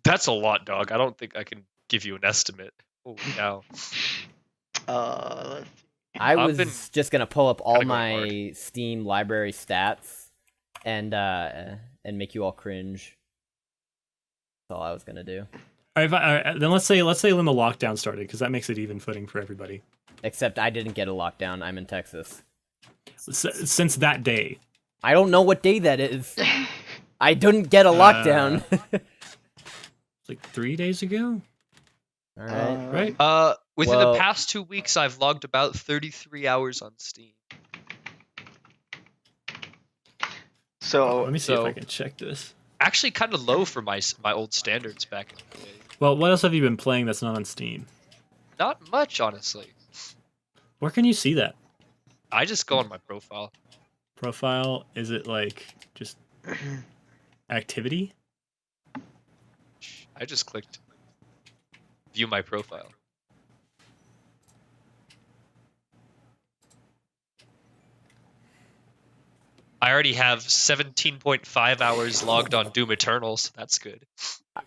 That's a lot, dog. I don't think I can give you an estimate. Holy cow. Let's see. I I've was been just gonna pull up all kinda going my Steam library stats and make you all cringe. That's all I was gonna do. All right, then let's say when the lockdown started, because that makes it even footing for everybody. Except I didn't get a lockdown. I'm in Texas. Since that day, I don't know what day that is. I didn't get a lockdown. it's like 3 days ago, All right. right? Within Well- the past 2 weeks, I've logged about 33 hours on Steam. So Let me see if I can check this. Actually, kind of low for my old standards back in the day. Well, what else have you been playing that's not on Steam? Not much, honestly. Where can you see that? I just go on my profile. Profile? Is it like just activity? I just clicked view my profile. I already have 17.5 hours logged on Doom Eternal, so that's good.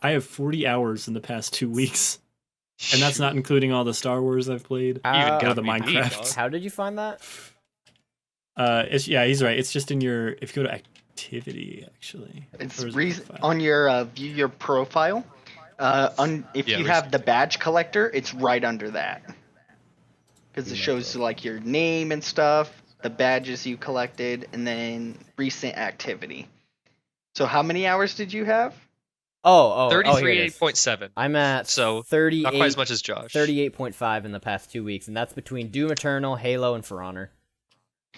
I have 40 hours in the past 2 weeks, and that's not including all the Star Wars I've played. You even Uh, or got the me beat, Minecraft. dog. How did you find that? He's right. It's just in your. If you go to activity, actually, it's Or is it profile? on your view your profile. If Yeah, you we have see the badge collector, it's right under that. Because it shows like your name and stuff, the badges you collected, and then recent activity. So how many hours did you have? Oh, here it is. 33.7. I'm at So, 38, not quite as much as Josh. 38.5 in the past 2 weeks, and that's between Doom Eternal, Halo, and For Honor.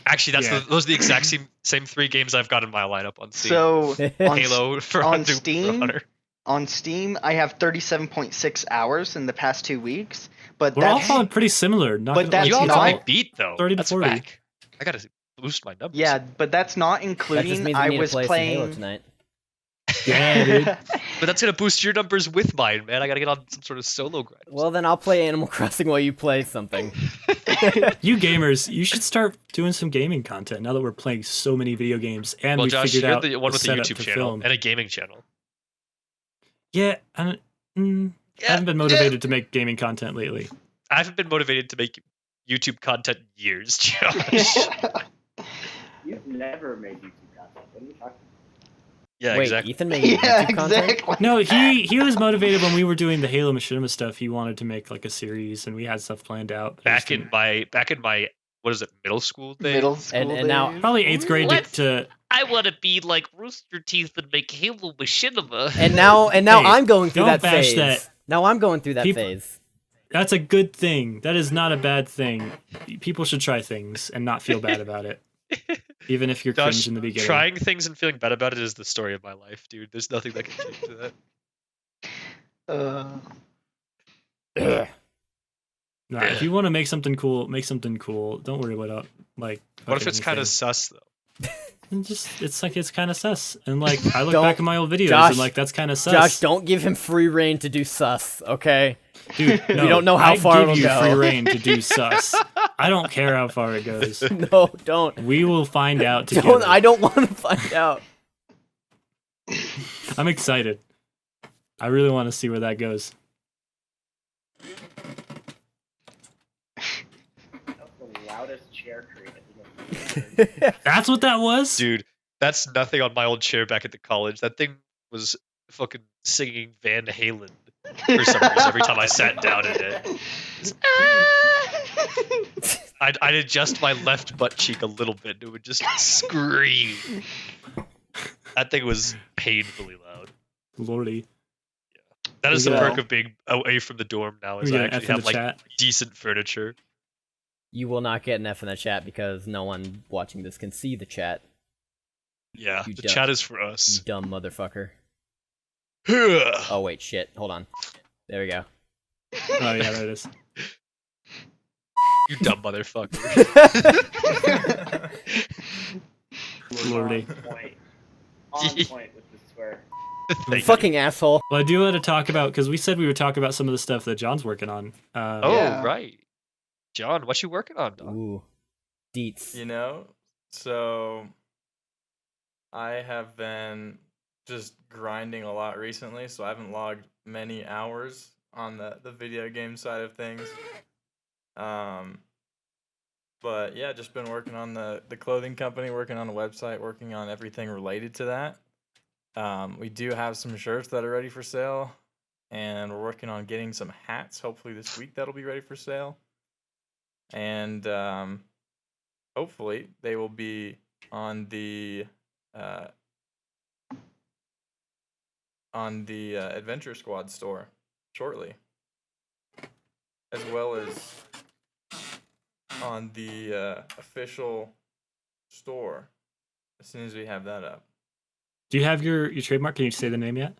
Actually, Yeah. those are the exact same 3 games I've got in my lineup on Steam. So on, Halo, for on Doom, Steam, For Honor. on Steam, I have 37.6 hours in the past 2 weeks. But We're all that's falling pretty similar. Not But gonna lie. that's You all not- got me beat though. 30 to That's 40. whack. I gotta boost my numbers. yeah, but that's not That just including means we I need was to play some Halo playing. tonight. Yeah, dude. But that's gonna boost your numbers with mine, man. I gotta get on some sort of solo grind. Well, then I'll play Animal Crossing while you play something. You gamers, you should start doing some gaming content now that we're playing so many video games and Well, we Josh, figured you're out the one with the setup YouTube to channel film. and a gaming channel. Yeah, I haven't been motivated to make gaming content lately. I haven't been motivated to make YouTube content in years, Josh. You've never made YouTube content. What are you talking about? Yeah, Wait, exactly. Ethan made Yeah, YouTube content? exactly. No, he was motivated when we were doing the Halo Machinima stuff. He wanted to make like a series, and we had stuff planned out. but I just Back in my what is it, middle school days? Middle school And now- days. probably 8th grade to I want to be like Rooster Teeth and make Halo Machinima. And now Hey, I'm going through don't that bash phase. that. Now I'm going through that People- phase. That's a good thing. That is not a bad thing. People should try things and not feel bad about it, even if you're Josh, cringe in the beginning. trying things and feeling bad about it is the story of my life, dude. There's nothing that can change that. No, if you want to make something cool, make something cool. Don't worry about like. What if fucking it's kind of anything. sus though? And just it's kind of sus. And like I look Don't- back at my old videos Josh- and like that's kind of sus. Josh, don't give him free reign to do sus, okay? Dude, no, don't know how I far give it'll you go. free reign to do sus. I don't care how far it goes. No, don't. We will find out together. Don't. I don't want to find out. I'm excited. I really want to see where that goes. That's the loudest chair created. You know, That's what that was? Dude, that's nothing on my old chair back at the college. That thing was fucking singing Van Halen for some reason every time I sat down in it. I'd adjust my left butt cheek a little bit and it would just scream. That thing was painfully loud. Lordy. That is the We perk got- of being away from the dorm now, We is got I an F actually in have the like chat. decent furniture. You will not get an F in the chat because no one watching this can see the chat. Yeah, You the dumb- chat is for You us. dumb motherfucker. you Oh wait, shit. Hold on. There we go. Oh yeah, that is. dumb motherfucker. Lordy. On point with the swear. Fucking asshole. Well, I do want to talk about, because we said we would talk about some of the stuff that John's working on. Right. John, what you working on, dog? Ooh. Deets. You know, so I have been just grinding a lot recently, so I haven't logged many hours on the video game side of things. But yeah, just been working on the clothing company, working on a website, working on everything related to that. We do have some shirts that are ready for sale, and we're working on getting some hats. Hopefully this week that'll be ready for sale. And hopefully they will be on the Adventure Squad store shortly, as well as on the official store as soon as we have that up. Do you have your trademark? Can you say the name yet?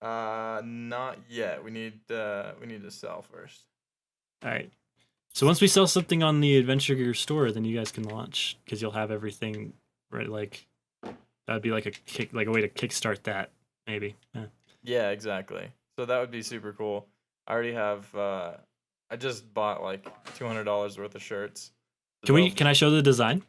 Not yet. We need to sell first. All right. So once we sell something on the Adventure Gear store, then you guys can launch, because you'll have everything right. Like that'd be like a way to kickstart that, maybe. Yeah, exactly. So that would be super cool. I already have. I just bought like $200 worth of shirts. Can I show the design?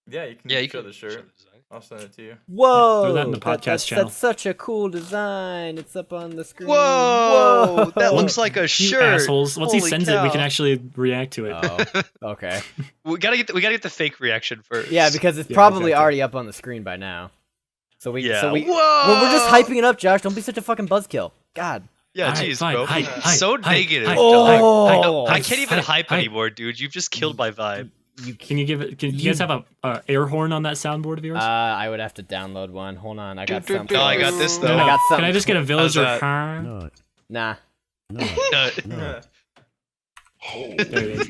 Yeah, you can show the shirt. I'll send it to you. Whoa! Throw that in the podcast channel. That's such a cool design. It's up on the screen. Whoa! That looks like a You shirt. assholes. Once he Holy sends it, we can actually react to it. Oh, okay. We gotta get the fake reaction first. Yeah, because it's Yeah, probably exactly. already up on the screen by now. So we. Yeah. So we. Whoa! We're just hyping it up, Josh. Don't be such a fucking buzzkill. God. Yeah, Alright, jeez, fine. bro. Hype, So hype, negative. hype, Oh! I can't even hype hype. anymore, dude. You've just killed my vibe. Can you give it? Do you guys have a air horn on that soundboard of yours? I would have to download one. Hold on, I got something. No, I got this though. I got something. Can I just get a villager? that? No, Nah. no, no. There it is.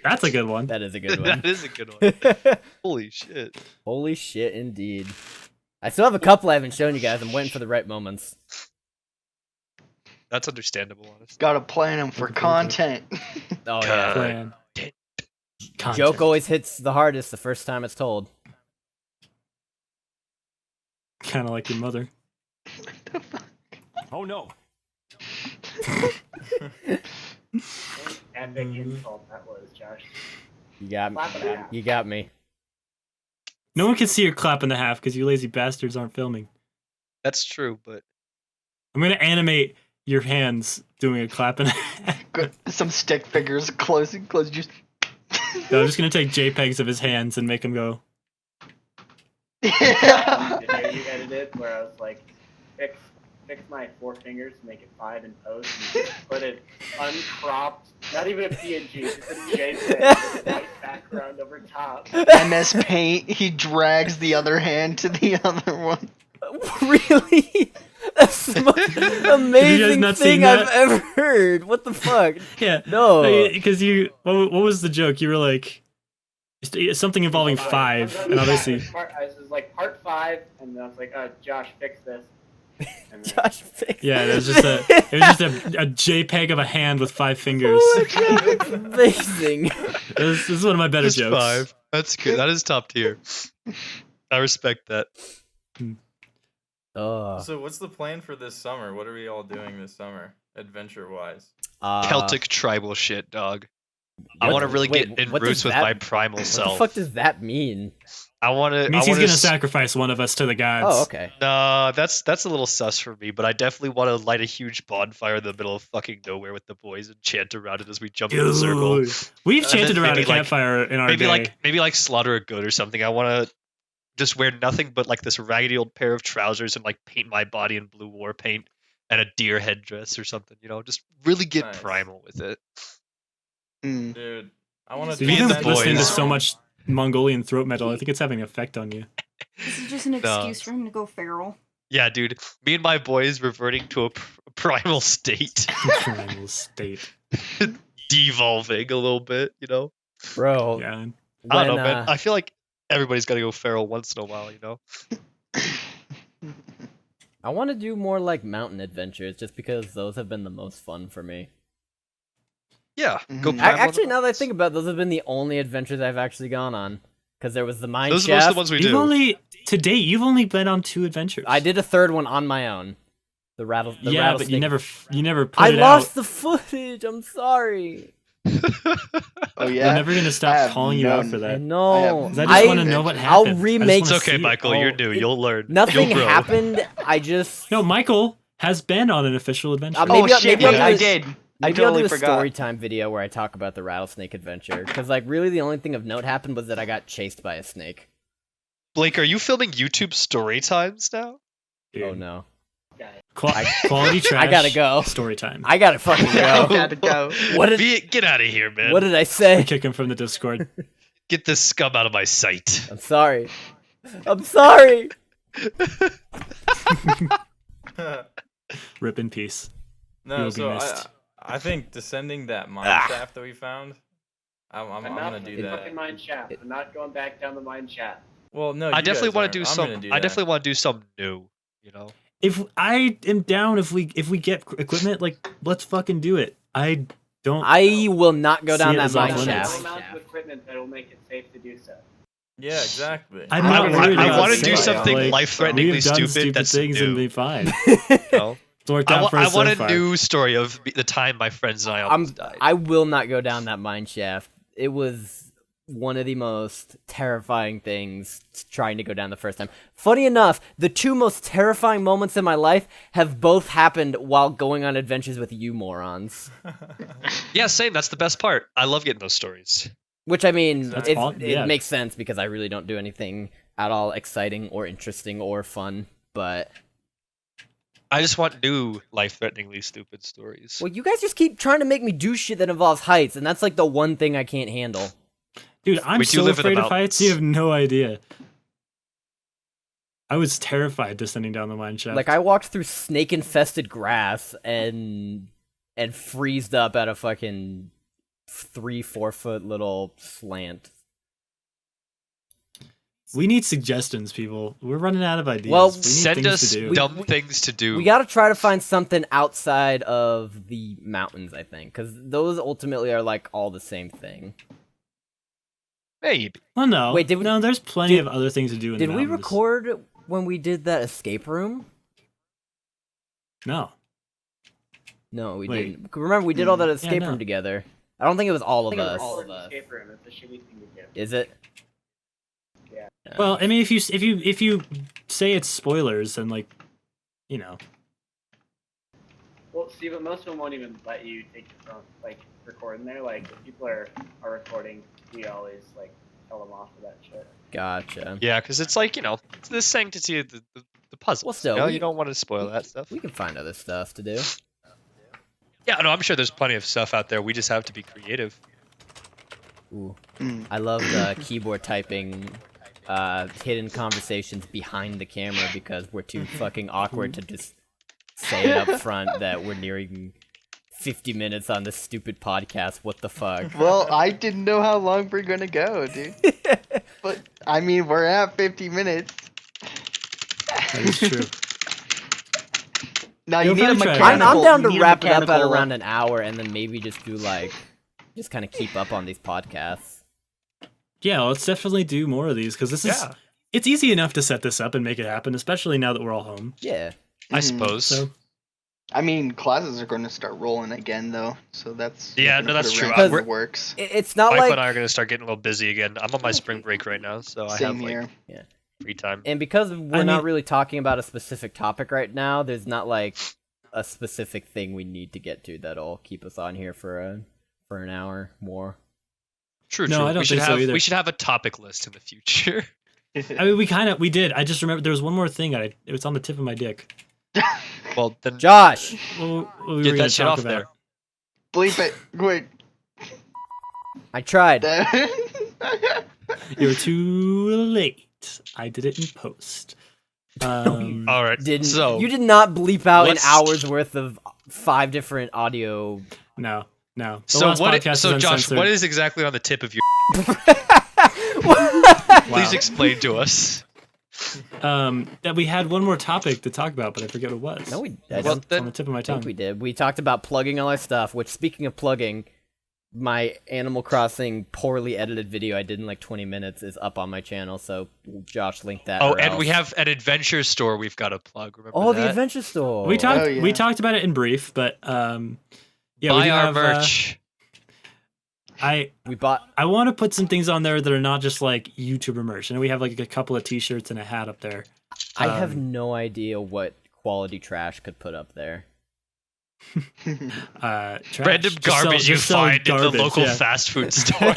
That's a good one. That is a good one. That is a good one. Holy shit. Holy shit, indeed. I still have a couple I haven't shown you guys. I'm waiting for the right moments. That's understandable, honestly. Gotta plan them for content. Oh yeah. Plan. Content. Joke always hits the hardest the first time it's told. Kind of like your mother. Oh no. Epic insult that was, Josh. You got me. Clap it out. You got me. No one can see your clap in the half because you lazy bastards aren't filming. That's true, but I'm gonna animate your hands doing a clap in a half. Some stick figures closing. Just. No, I'm just gonna take JPEGs of his hands and make him go. Yeah. The video you edited where I was like, fix my 4 fingers to make it 5 in post, and just put it uncropped, not even a PNG, just a JPEG with a white background over top. MS Paint. He drags the other hand to the other one. Really? That's the most amazing not seen thing I've that? ever heard. What the fuck? Yeah. No. Because what was the joke? You were like something involving 5, and obviously. This is like part 5, and I was like, Josh, fix this. And then, Josh fixed Yeah, it was just a JPEG of a hand with 5 fingers. Oh my god, that's amazing. This is one of my better just jokes. 5. That's good. That is top tier. I respect that. Oh. So what's the plan for this summer? What are we all doing this summer, adventure-wise? Celtic tribal shit, dog. I want to really get in what roots does with that- my primal What self. the fuck does that mean? I want to. It means he's gonna sacrifice one of us to the gods. Oh, okay. Nah, that's a little sus for me, but I definitely want to light a huge bonfire in the middle of fucking nowhere with the boys and chant around it as we jump in the circle. Dude, we've And chanted then around a maybe, like- campfire in our Maybe day. like slaughter a goat or something. I want to just wear nothing but like this raggedy old pair of trousers and like paint my body in blue war paint and a deer headdress or something. You know, just really get Nice. primal with it. Mm. Dude, I want to Dude, Me you've and been the listening to boys. so much Mongolian throat metal. I think it's having an effect on you. This is just an excuse for him to go feral. Yeah, dude. Me and my boys reverting to a primal state, Primal state. devolving a little bit. You know. Bro. Yeah. I don't when, know, man. I feel like everybody's got to go feral once in a while. You know. I want to do more like mountain adventures just because those have been the most fun for me. Yeah. Go Mhm. primal. Actually, now that I think about it, those have been the only adventures I've actually gone on. because there was the mine Those are shaft. most of the ones we do. You've only been on 2 adventures. I did a third one on my own. The rattlesnake. but you never put I it out. lost the footage. I'm sorry. Oh yeah. We're never gonna I stop have calling you out for I that. know. 'Cause I just want to know what I'll happened. remake. It's okay, Michael. You're new. You'll learn. Nothing You'll grow. happened. I just. No, Michael has been on an official adventure. Maybe Oh I'll- shit! maybe I'll I do- did. I Maybe I'll totally do a forgot. story time video where I talk about the rattlesnake adventure. Because, like, really the only thing of note happened was that I got chased by a snake. Blake, are you filming YouTube story times now? Dude. Oh, no. Quality trash. I gotta go. Story time. I gotta fucking I go. gotta go. What did, Get out of here, man. what did I say? Kick him from the Discord. Get this scum out of my sight. I'm sorry. I'm sorry. Rip in peace. No, You'll be so missed. I think descending that mine shaft that we found, I'm gonna do the that. fucking mine shaft. I'm not going back down the mine shaft. Well, no, I you definitely guys want aren't. to do I'm some. gonna do I that. definitely want to do something new. You know. If I am down, if we get equipment, like let's fucking do it. I don't. I will not go See down it that as mine off limits. shaft. Amount of equipment that will make it safe to do so. Yeah, exactly. I'm not worried I about want to do safety. something Like, life-threateningly we've done stupid. That's things and new. be fine. You know? It's worked out for I us want so a far. new story of the time my friends and I almost died. I will not go down that mine shaft. It was one of the most terrifying things trying to go down the first time. Funny enough, the 2 most terrifying moments in my life have both happened while going on adventures with you morons. Yeah, same. That's the best part. I love getting those stories. Which, I mean, That's it fun, yeah. makes sense because I really don't do anything at all exciting or interesting or fun, but... I just want new life-threateningly stupid stories. Well, you guys just keep trying to make me do shit that involves heights, and that's like the one thing I can't handle. Dude, I'm We do so live in the afraid of heights. mountains. You have no idea. I was terrified descending down the mine shaft. Like, I walked through snake-infested grass and freezed up at a fucking 3-4 foot little slant. we need suggestions, people. We're running out of ideas. Well, we need Send things us to do. dumb things to do. We gotta try to find something outside of the mountains, I think, because those ultimately are like all the same thing. Maybe. Well, no. Wait, did we- No, there's plenty did- of other things to do in Did the we mountains. record when we did that escape room? No. No, we Wait. didn't. Remember, we did all that escape no. room together. I don't think it was all of us. All of us. Escape room. It's a shitty thing to do. Is it? Yeah. Well, I mean, if you say it's spoilers, then like, you know. Well, see, but most of them won't even let you take your phone, like, record in there. Like, if people are recording, we always, like, tell them off for that shit. Gotcha. Yeah, because it's like, you know, it's the sanctity of the puzzle. Well, still, you know, we- you don't want to spoil that stuff. We can find other stuff to do. Yeah, no, I'm sure there's plenty of stuff out there. We just have to be creative. Ooh. Mm. I love the keyboard typing hidden conversations behind the camera because we're too fucking awkward to just say it up front that we're nearing 50 minutes on this stupid podcast. What the fuck? Well, I didn't know how long we're gonna go, dude. But I mean, we're at 50 minutes. That is true. Now you You'll need a probably try it. mechanical. I'm down to you need a wrap it up at mechanical- around an hour and then maybe just do like, just kind of keep up on these podcasts. Yeah, let's definitely do more of these because this is. Yeah. It's easy enough to set this up and make it happen, especially now that we're all home. Yeah. I Mhm. suppose. So I mean, classes are going to start rolling again, though, so that's Yeah, gonna no, that's put a true. wrench in the We're- works. It's not Michael like, and I are going to start getting a little busy again. I'm on my spring break right now, so I Same have here. like free time. and because we're I not mean- really talking about a specific topic right now, there's not like a specific thing we need to get to that'll keep us on here for an hour more. True, No, true. I don't we should think so have either. we should have a topic list in the future. I mean, we did. I just remember there was one more thing. It was on the tip of my dick. Well, then Josh, Well, we were get gonna that shit talk off about. there. Bleep it. Wait. I tried. You were too late. I did it in post. All right. Didn't so you did not bleep out an let's- hour worth of 5 different audio? No. The so last what? podcast So is Josh, uncensored. what is exactly on the tip of your? Wow. Please explain to us. That we had one more topic to talk about, but I forget what it was. No, I Well, don't It's on then the tip of my think tongue. we did. We talked about plugging all our stuff. Which, speaking of plugging, my Animal Crossing poorly edited video I did in like 20 minutes is up on my channel, so Josh linked that. Oh, and we have an adventure store we've got to plug. Remember that? the adventure store. We talked. Oh, yeah. We talked about it in brief, but yeah, we Buy do our have, merch. I want to put some things on there that are not just like YouTuber merch. And we have like a couple of T-shirts and a hat up there. I have no idea what quality trash could put up there. Random garbage you find in the local fast food store.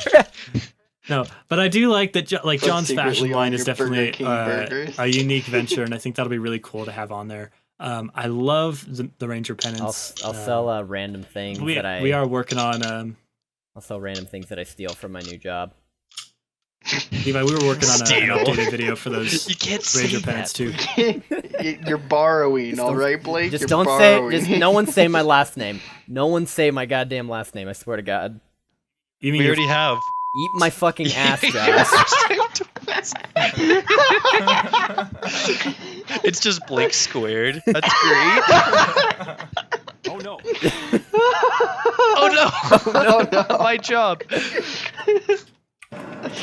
No, but I do like that. Like Put John's secretly fashion on line is your Burger definitely King burgers. a unique venture, and I think that'll be really cool to have on there. I love the Ranger pennants. I'll sell random things we are working on. I'll sell random things that I steal from my new job. Levi, we were working on an updated video for those You can't Ranger say pennants too. You're borrowing, all right, Blake? Just You're don't borrowing. say. Just no one say my last name. No one say my goddamn last name. I swear to God. You mean We your already have. Eat my fucking ass, Josh. It's just Blake squared. That's great. Oh no. Oh no! My job.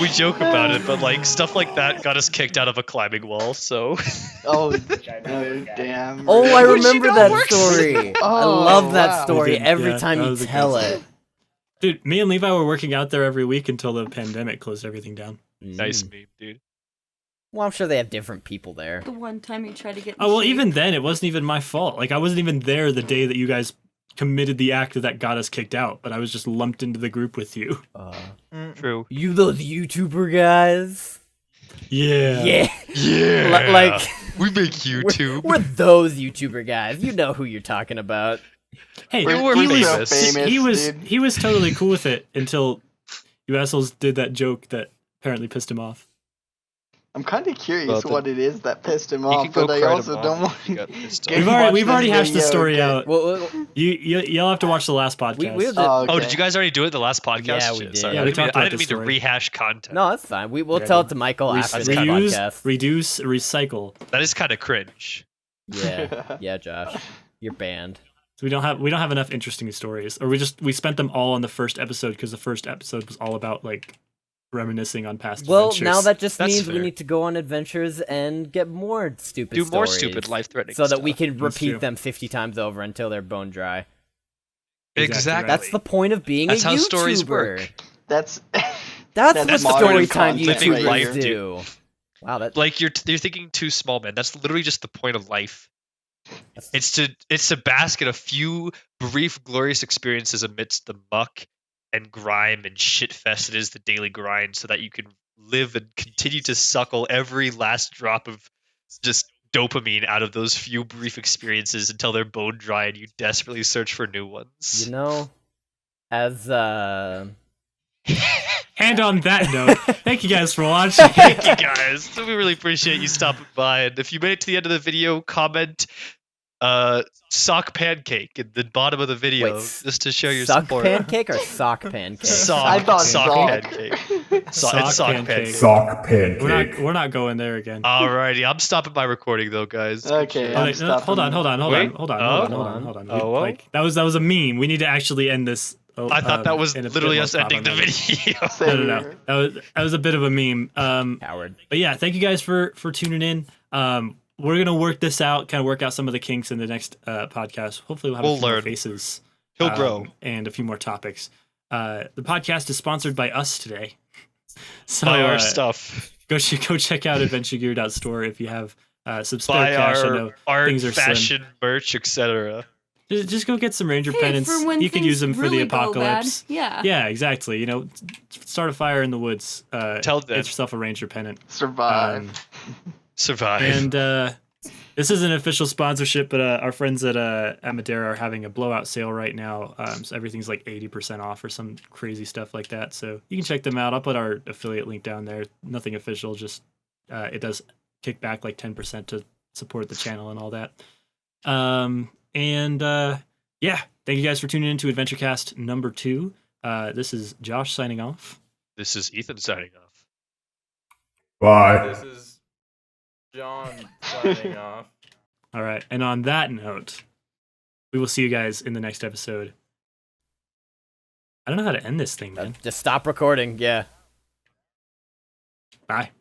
We joke about it, but like stuff like that got us kicked out of a climbing wall. So. Oh, I know, guys. damn. Oh, I Which you remember know that works. story. I Oh, love that wow. story We did, every yeah, time that you was a good tell story. it. Dude, me and Levi were working out there every week until the pandemic closed everything down. Nice meme, dude. Well, I'm sure they have different people there. The one time you tried to get. in Oh well, shape. even then, it wasn't even my fault. Like I wasn't even there the day that you guys committed the act that got us kicked out, but I was just lumped into the group with you. True. You those YouTuber guys? Yeah. Yeah. Yeah. Like we make YouTube. we're those YouTuber guys. You know who you're talking about. Hey, We're he famous. was dude. he was totally cool with it until you assholes did that joke that apparently pissed him off. I'm kind of curious Well, then- what it is that pissed him You off, can go but I cry also to don't Mom want if you got pissed Get off. watch We've already this hashed the video, story okay. out. Well, You'll have to watch the last podcast. we'll Oh, okay. Oh, did you guys already do it the last podcast? Yeah, we Shit, did. Sorry. Yeah, I we didn't mean, talked I about didn't this mean to story. rehash content. no, that's fine. We'll Yeah, tell dude. it to Michael after the Reuse, podcast. reduce, recycle. That is kind of cringe. Yeah, Josh, you're banned. So we don't have enough interesting stories, or we spent them all on the first episode because the first episode was all about like reminiscing on past Well, adventures. now that just That's means we fair. need to go on adventures and get more stupid Do more stories, stupid, life-threatening so that stuff. we can That's repeat true. them 50 times over until they're bone dry. Exactly. That's the point of being That's a how YouTuber. stories work. That's That's That's what modern story time content right YouTubers here. do. Wow, that Like you're thinking too small, man. That's literally just the point of life. It's to bask in a few brief, glorious experiences amidst the muck and grime and shit fest it is the daily grind, so that you can live and continue to suckle every last drop of just dopamine out of those few brief experiences until they're bone dry and you desperately search for new ones. you know, as And on that note, thank you guys for watching. Thank you guys. We really appreciate you stopping by. And if you made it to the end of the video, comment sock pancake at the bottom of the video Wait, just to show your suck support. pancake or sock pancake? Sock, I thought sock sock. pancake. It's Sock sock pancake. pancake. Sock pancake. We're not going there again. Alrighty, I'm stopping my recording though, guys. Good Okay. shit. Oh, I'm wait, stopping. hold on. Wait. Hold on. Oh, well. Like that was a meme. We need to actually end this. I thought that was in a bit literally more us ending the comment. video. Same No. here. That was a bit of a meme. Howard. But yeah, thank you guys for tuning in. We're gonna work this out, kind of work out some of the kinks in the next podcast. Hopefully, we'll have We'll a few more learn. faces. He'll grow. And a few more topics. The podcast is sponsored by us today. So Buy our stuff. go check out AdvntrGear.store if you have some spare Buy cash. I our know art, things are slim. fashion, merch, etc. Just go get some Ranger Hey, pennants. for when You could things use them for really the go bad. apocalypse. Yeah. Yeah, exactly. You know, start a fire in the woods. Tell them. Get yourself a Ranger pennant. Survive. Survive. And this is an official sponsorship, but our friends at Madera are having a blowout sale right now. So everything's like 80% off or some crazy stuff like that. So you can check them out. I'll put our affiliate link down there. Nothing official, just it does kick back like 10% to support the channel and all that. Yeah, thank you guys for tuning in to AdvntrCast number 2. This is Josh signing off. This is Ethan signing off. Bye. This is John signing off. All right, and on that note, we will see you guys in the next episode. I don't know how to end this thing, man. Just stop recording. Yeah. Bye.